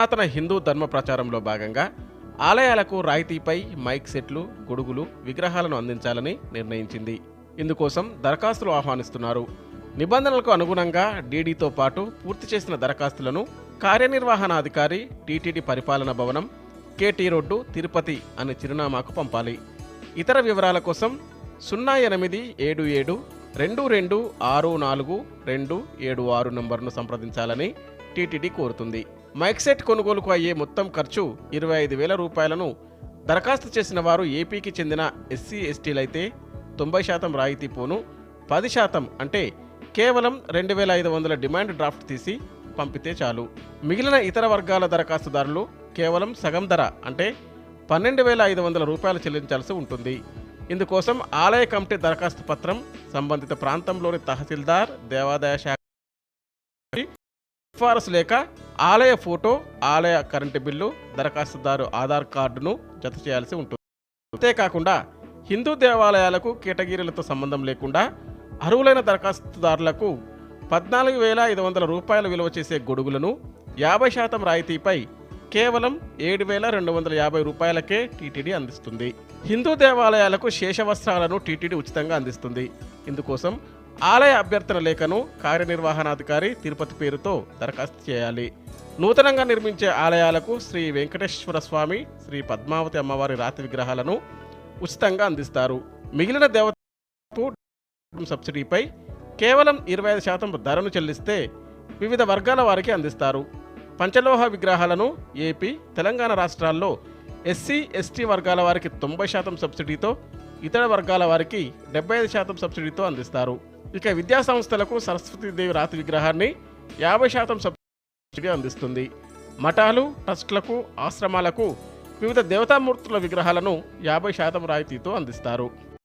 సనాతన హిందూ ధర్మ ప్రచారంలో భాగంగా ఆలయాలకు రాయితీపై మైక్ సెట్లు, గొడుగులు, విగ్రహాలను అందించాలని నిర్ణయించింది. ఇందుకోసం దరఖాస్తులు ఆహ్వానిస్తున్నారు. నిబంధనలకు అనుగుణంగా డీడీతో పాటు పూర్తి చేసిన దరఖాస్తులను కార్యనిర్వహణాధికారి, టీటీడీ పరిపాలన భవనం, కేటీ రోడ్డు, తిరుపతి అనే చిరునామాకు పంపాలి. ఇతర వివరాల కోసం 087722642276 నంబర్ను సంప్రదించాలని టీటీడీ కోరుతుంది. మైక్ సెట్ కొనుగోలుకు అయ్యే మొత్తం ఖర్చు 25,000 రూపాయలను దరఖాస్తు చేసిన వారు ఏపీకి చెందిన ఎస్సీ ఎస్టీలైతే 90% రాయితీ పోను 10% అంటే కేవలం 2,500 డిమాండ్ డ్రాఫ్ట్ తీసి పంపితే చాలు. మిగిలిన ఇతర వర్గాల దరఖాస్తుదారులు కేవలం సగం ధర అంటే 12,500 రూపాయలు చెల్లించాల్సి ఉంటుంది. ఇందుకోసం ఆలయ కమిటీ దరఖాస్తు పత్రం, సంబంధిత ప్రాంతంలోని తహసీల్దార్, దేవాదాయ శాఖ సిఫారసు లేక ఆలయ ఫోటో, ఆలయ కరెంటు బిల్లు, దరఖాస్తుదారు ఆధార్ కార్డును జత చేయాల్సి ఉంటుంది. అంతేకాకుండా హిందూ దేవాలయాలకు కేటగిరీలతో సంబంధం లేకుండా అర్హులైన దరఖాస్తుదారులకు 14,500 రూపాయల విలువ చేసే గొడుగులను 50% రాయితీపై కేవలం 7,250 రూపాయలకే టీటీడీ అందిస్తుంది. హిందూ దేవాలయాలకు శేషవస్త్రాలను టీటీడీ ఉచితంగా అందిస్తుంది. ఇందుకోసం ఆలయ అభ్యర్థన లేఖను కార్యనిర్వహణాధికారి తిరుపతి పేరుతో దరఖాస్తు చేయాలి. నూతనంగా నిర్మించే ఆలయాలకు శ్రీ వెంకటేశ్వర స్వామి, శ్రీ పద్మావతి అమ్మవారి రాతి విగ్రహాలను ఉచితంగా అందిస్తారు. మిగిలిన దేవతలకు సబ్సిడీపై కేవలం 25% ధరను చెల్లిస్తే వివిధ వర్గాల వారికి అందిస్తారు. పంచలోహ విగ్రహాలను ఏపీ, తెలంగాణ రాష్ట్రాల్లో ఎస్సీ ఎస్టీ వర్గాల వారికి 90% సబ్సిడీతో, ఇతర వర్గాల వారికి 75% సబ్సిడీతో అందిస్తారు. ఇక విద్యా సంస్థలకు సరస్వతీదేవి రాతి విగ్రహాన్ని 50% సబ్సిడీ అందిస్తుంది. మఠాలు, ట్రస్టులకు, ఆశ్రమాలకు వివిధ దేవతామూర్తుల విగ్రహాలను 50% రాయితీతో అందిస్తారు.